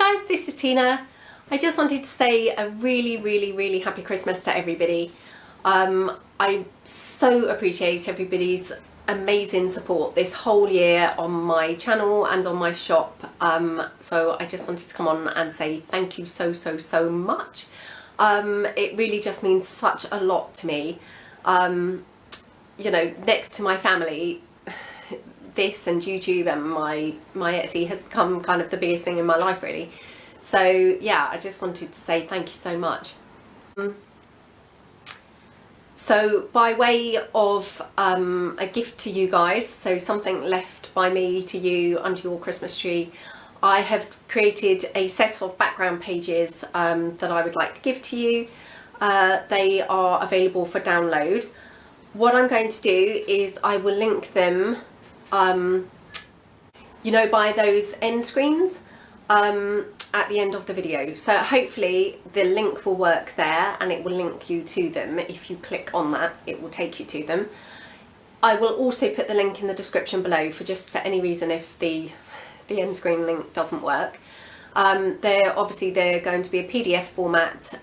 guys, this is Tina. I just wanted to say a really happy Christmas to everybody. I so appreciate everybody's amazing support this whole year on my channel and on my shop. So I just wanted to come on and say thank you so much. It really just means such a lot to me. You know, next to my family, this and YouTube and my Etsy has become kind of the biggest thing in my life, really. So yeah, I just wanted to say thank you so much. So by way of a gift to you guys, so something left by me to you under your Christmas tree, I have created a set of background pages that I would like to give to you. They are available for download. What I'm going to do is I will link them you know, by those end screens at the end of the video. So hopefully the link will work there and it will link you to them. If you click on that, it will take you to them. I will also put the link in the description below for any reason if the end screen link doesn't work. They're going to be a PDF format,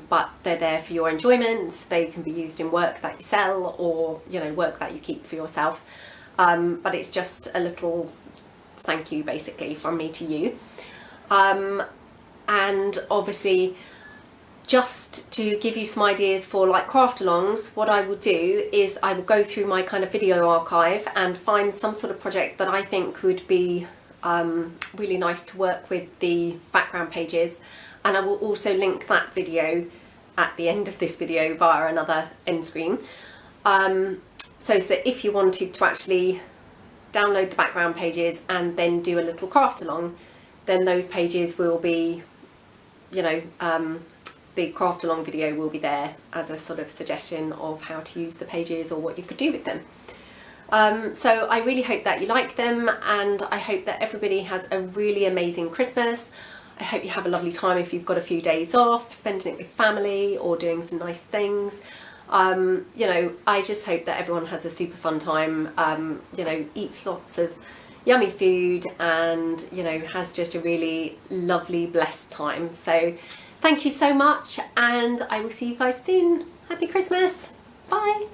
but they're there for your enjoyment. They can be used in work that you sell or, you know, work that you keep for yourself. But it's just a little thank you basically from me to you. And obviously, just to give you some ideas for like craft alongs, what I will do is I will go through my kind of video archive and find some sort of project that I think would be really nice to work with the background pages, and I will also link that video at the end of this video via another end screen. So that if you wanted to actually download the background pages and then do a little craft along, then those pages will be, you know, the craft along video will be there as a sort of suggestion of how to use the pages or what you could do with them. So I really hope that you like them, and I hope that everybody has a really amazing Christmas. I hope you have a lovely time if you've got a few days off, spending it with family or doing some nice things. You know, I just hope that everyone has a super fun time, you know, eats lots of yummy food and, you know, has just a really lovely, blessed time. So thank you so much, and I will see you guys soon. Happy Christmas. Bye.